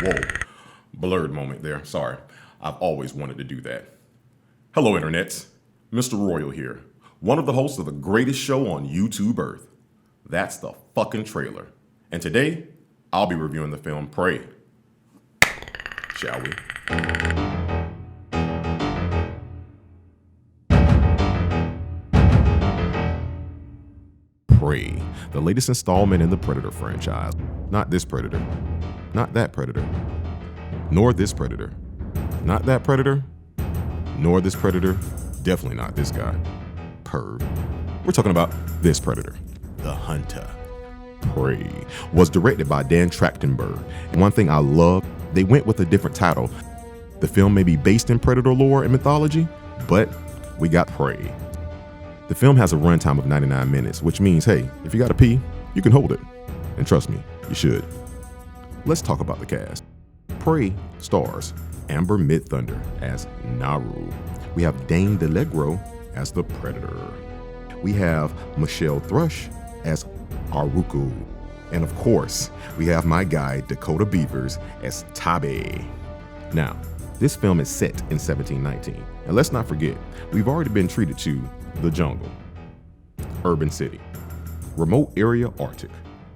Whoa, blurred moment there. Sorry. I've always wanted to do that. Hello, internets. Mr. Royal here, one of the hosts of the greatest show on YouTube Earth. That's the fucking trailer. And today, I'll be reviewing the film Prey. Shall we? Prey, the latest installment in the Predator franchise. Not this Predator, not that Predator, nor this Predator, not that Predator, nor this Predator, definitely not this guy. Perv. We're talking about this Predator, the Hunter. Prey was directed by Dan Trachtenberg, and one thing I love, they went with a different title. The film may be based in Predator lore and mythology, but we got Prey. The film has a runtime of 99 minutes, which means, hey, if you gotta pee, you can hold it. And trust me, you should. Let's talk about the cast. Prey stars Amber Midthunder as Naru. We have Dane DeLegro as the Predator. We have Michelle Thrush as Aruku. And of course, we have my guy Dakota Beavers as Tabe. Now, this film is set in 1719. And let's not forget, we've already been treated to the jungle, urban city, remote area Arctic,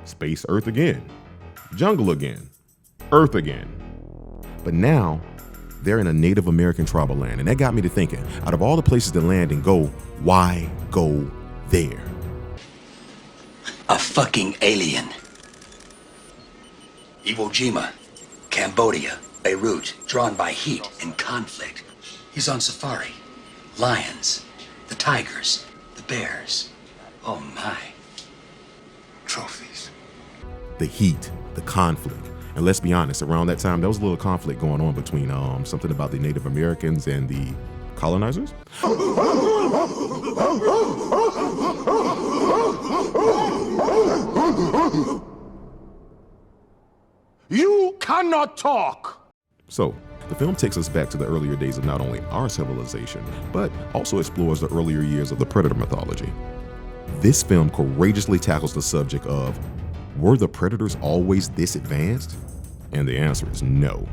space Earth again, jungle again, Earth again. But now, they're in a Native American tribal land, and that got me to thinking, out of all the places to land and go, why go there? A fucking alien. Iwo Jima, Cambodia, Beirut, drawn by heat and conflict. He's on safari. Lions, the tigers, the bears. Oh my. Trophies. The heat, the conflict. And let's be honest, around that time, there was a little conflict going on between something about the Native Americans and the colonizers. You cannot talk! So, the film takes us back to the earlier days of not only our civilization, but also explores the earlier years of the Predator mythology. This film courageously tackles the subject of, were the Predators always this advanced? And the answer is no.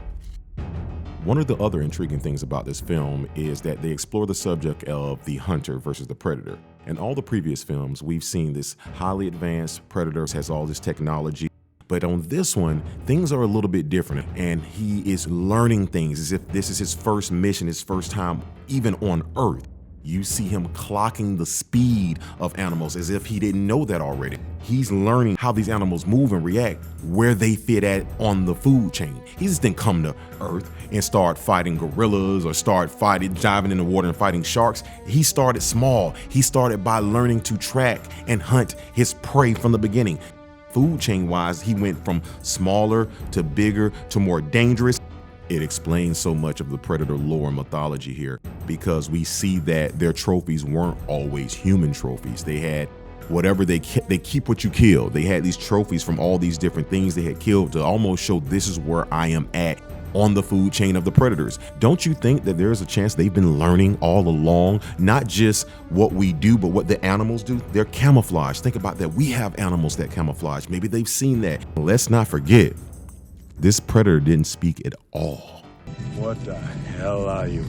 One of the other intriguing things about this film is that they explore the subject of the hunter versus the predator. In all the previous films, we've seen this highly advanced predator has all this technology, but on this one, things are a little bit different, and he is learning things as if this is his first mission, his first time even on Earth. You see him clocking the speed of animals as if he didn't know that already. He's learning how these animals move and react, where they fit at on the food chain. He just didn't come to Earth and start fighting gorillas or diving in the water and fighting sharks. He started small. He started by learning to track and hunt his prey from the beginning. Food chain wise, he went from smaller to bigger to more dangerous. It explains so much of the Predator lore and mythology here, because we see that their trophies weren't always human trophies. They had whatever they keep what you kill. They had these trophies from all these different things they had killed to almost show this is where I am at on the food chain of the Predators. Don't you think that there's a chance they've been learning all along, not just what we do, but what the animals do? They're camouflage. Think about that. We have animals that camouflage. Maybe they've seen that. Let's not forget, this predator didn't speak at all. What the hell are you?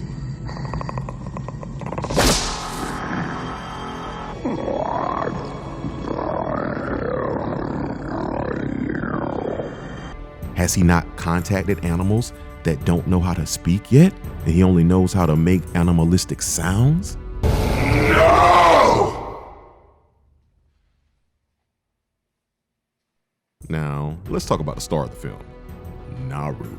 Has he not contacted animals that don't know how to speak yet? And he only knows how to make animalistic sounds? No! Now, let's talk about the star of the film, Naru.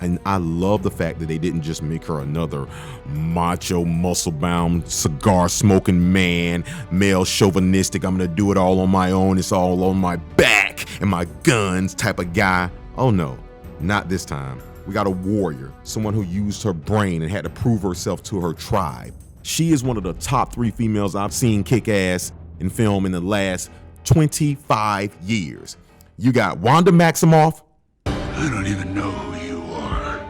And I love the fact that they didn't just make her another macho, muscle-bound, cigar-smoking man, male chauvinistic, I'm gonna do it all on my own, it's all on my back and my guns type of guy. Oh no, not this time. We got a warrior, someone who used her brain and had to prove herself to her tribe. She is one of the top 3 females I've seen kick ass in film in the last 25 years. You got Wanda Maximoff. I don't even know who you are.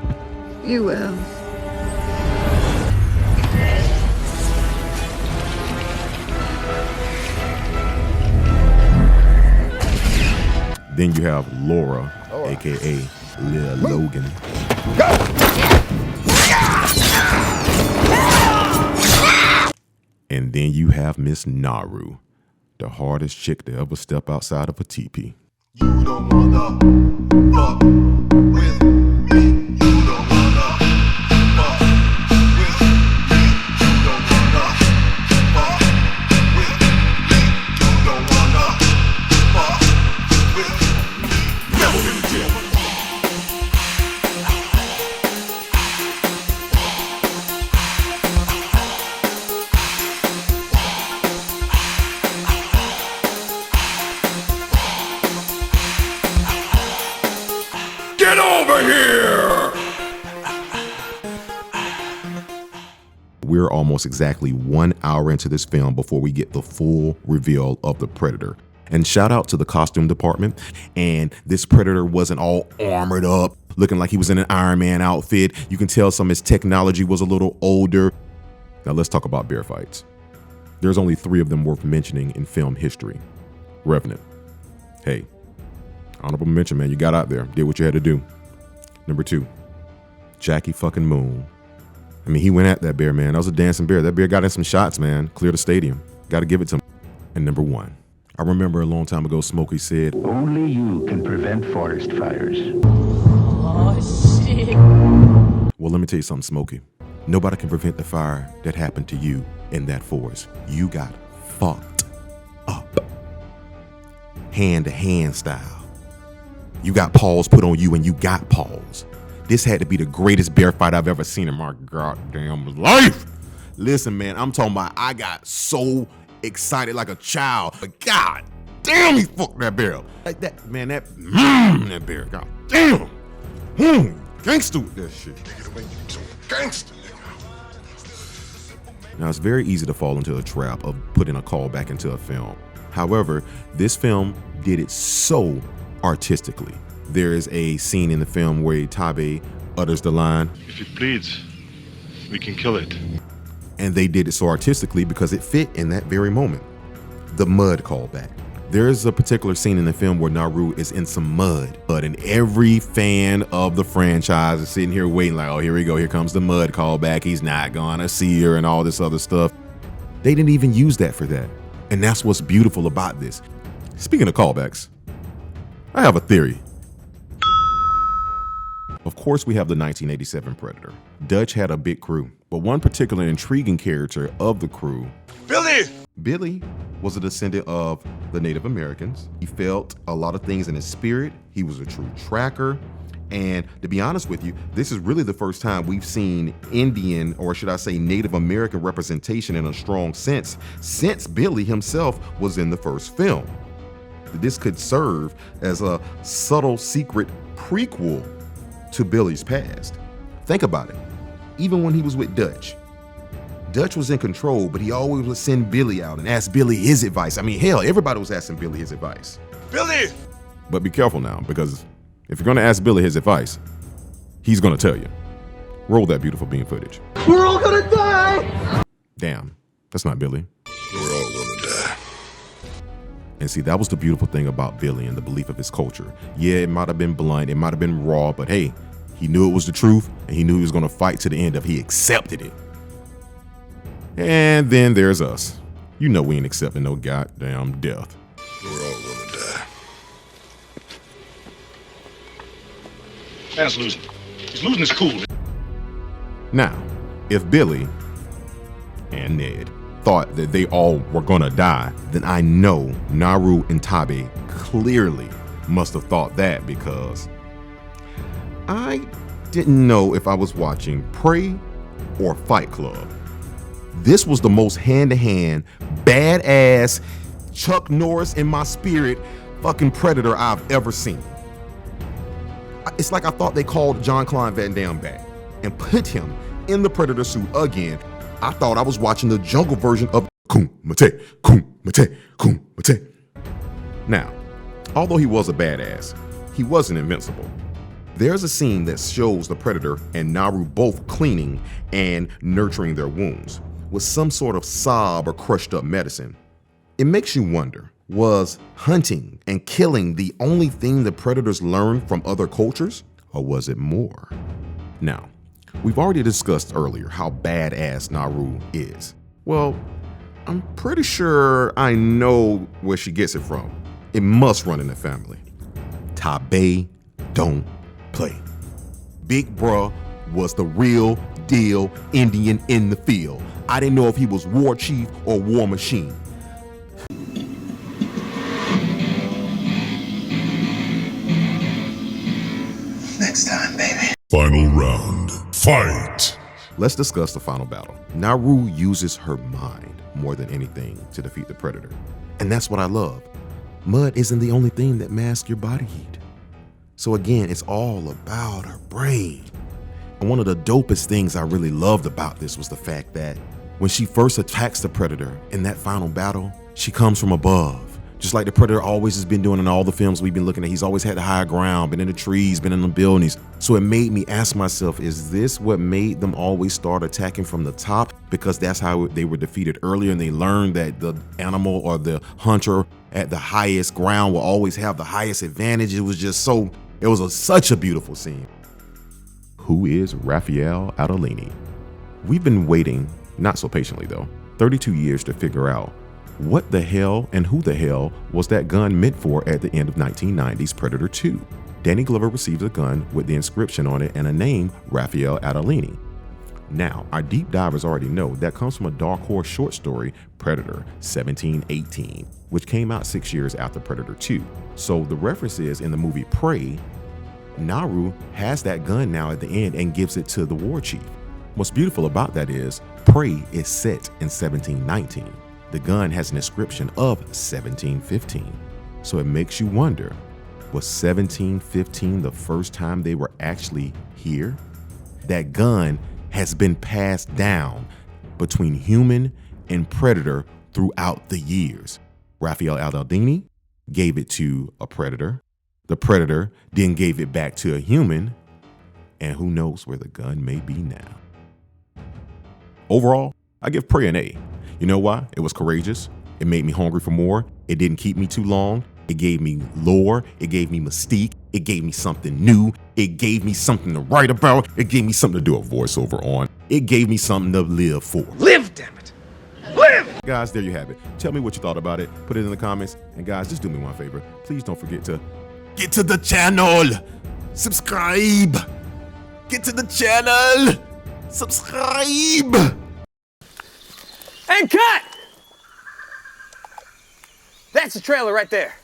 You will. Then you have Laura, aka Lil Logan. And then you have Miss Naru, the hardest chick to ever step outside of a teepee. You don't wanna fuck with me. You don't wanna fuck with me. You don't wanna fuck with me. You don't wanna fuck with me. Never in the gym. Get over here! We're almost exactly 1 hour into this film before we get the full reveal of the Predator. And shout out to the costume department. And this Predator wasn't all armored up, looking like he was in an Iron Man outfit. You can tell some of his technology was a little older. Now let's talk about bear fights. There's only 3 of them worth mentioning in film history. Revenant. Hey, honorable mention, man. You got out there, did what you had to do. Number 2, Jackie fucking Moon. I mean, he went at that bear, man. That was a dancing bear. That bear got in some shots, man. Cleared the stadium. Got to give it to him. And number 1, I remember a long time ago, Smokey said, Only you can prevent forest fires. Oh, shit. well, let me tell you something, Smokey. Nobody can prevent the fire that happened to you in that forest. You got fucked up. Hand-to-hand style. You got paws put on you and you got paws. This had to be the greatest bear fight I've ever seen in my goddamn life. Listen, man, I'm talking about I got so excited like a child. But god damn, he fucked that bear up. Like that, man, that bear, god damn. Gangsta with that shit. Nigga, make you so gangster, nigga. Now, it's very easy to fall into a trap of putting a callback into a film. However, this film did it so artistically. There is a scene in the film where Tabe utters the line, If it bleeds, we can kill it. and they did it so artistically because it fit in that very moment. The mud callback. There is a particular scene in the film where Naru is in some mud, and every fan of the franchise is sitting here waiting like, oh, here we go, here comes the mud callback. He's not gonna see her and all this other stuff. They didn't even use that for that. And that's what's beautiful about this. Speaking of callbacks, I have a theory. Of course, we have the 1987 Predator. Dutch had a big crew, but one particular intriguing character of the crew, Billy, was a descendant of the Native Americans. He felt a lot of things in his spirit. He was a true tracker. And to be honest with you, this is really the first time we've seen Indian, or should I say Native American representation in a strong sense, since Billy himself was in the first film. This could serve as a subtle secret prequel to Billy's past. Think about it. Even when he was with Dutch was in control, but he always would send Billy out and ask Billy his advice. I mean, hell, everybody was asking Billy his advice. Billy! But be careful now, because if you're gonna ask Billy his advice, he's gonna tell you. Roll that beautiful beam footage. We're all gonna die! Damn, that's not Billy. We're all gonna die. And see, that was the beautiful thing about Billy and the belief of his culture. Yeah, it might have been blunt, it might have been raw, but hey, he knew it was the truth, and he knew he was gonna fight to the end of it. He accepted it. And then there's us. You know we ain't accepting no goddamn death. We're all gonna die. Man's losing. He's losing his cool. Now, if Billy and Ned thought that they all were gonna die, then I know Naru and Tabe clearly must have thought that, because I didn't know if I was watching Prey or Fight Club. This was the most hand-to-hand, badass, Chuck Norris in my spirit fucking Predator I've ever seen. It's like I thought they called Jean-Claude Van Damme back and put him in the Predator suit again. I thought I was watching the jungle version of Kumite, Kumite, Kumite. Now, although he was a badass, he wasn't invincible. There's a scene that shows the Predator and Naru both cleaning and nurturing their wounds with some sort of salve or crushed up medicine. It makes you wonder, was hunting and killing the only thing the Predators learned from other cultures? or was it more? Now, we've already discussed earlier how badass Naru is. Well, I'm pretty sure I know where she gets it from. It must run in the family. Tabe don't play. Big bruh was the real deal Indian in the field. I didn't know if he was war chief or war machine. Next time, baby. Final round. Fight! Let's discuss the final battle. Naru uses her mind more than anything to defeat the Predator. And that's what I love. Mud isn't the only thing that masks your body heat. So again, it's all about her brain. And one of the dopest things I really loved about this was the fact that when she first attacks the Predator in that final battle, she comes from above. Just like the Predator always has been doing in all the films we've been looking at. He's always had the high ground, been in the trees, been in the buildings. So it made me ask myself, is this what made them always start attacking from the top? Because that's how they were defeated earlier, and they learned that the animal or the hunter at the highest ground will always have the highest advantage. It was just so, it was such a beautiful scene. Who is Raphael Adolini? We've been waiting, not so patiently though, 32 years to figure out what the hell and who the hell was that gun meant for at the end of 1990's Predator 2. Danny Glover receives a gun with the inscription on it and a name, Raphael Adolini. Now, our deep divers already know that comes from a Dark Horse short story, Predator 1718, which came out 6 years after Predator 2. So the reference is in the movie Prey, Naru has that gun now at the end and gives it to the war chief. What's beautiful about that is Prey is set in 1719. The gun has an inscription of 1715. So it makes you wonder, was 1715 the first time they were actually here? That gun has been passed down between human and predator throughout the years. Raphael Adolini gave it to a predator. The predator then gave it back to a human, and who knows where the gun may be now. Overall, I give Prey an A. You know why? It was courageous. It made me hungry for more. It didn't keep me too long. It gave me lore. It gave me mystique. It gave me something new. It gave me something to write about. It gave me something to do a voiceover on. It gave me something to live for. Live, damn it! Live! Guys, there you have it. Tell me what you thought about it. Put it in the comments. And guys, just do me one favor. Please don't forget to get to the channel. Subscribe. Get to the channel. Subscribe. And cut! That's the trailer right there.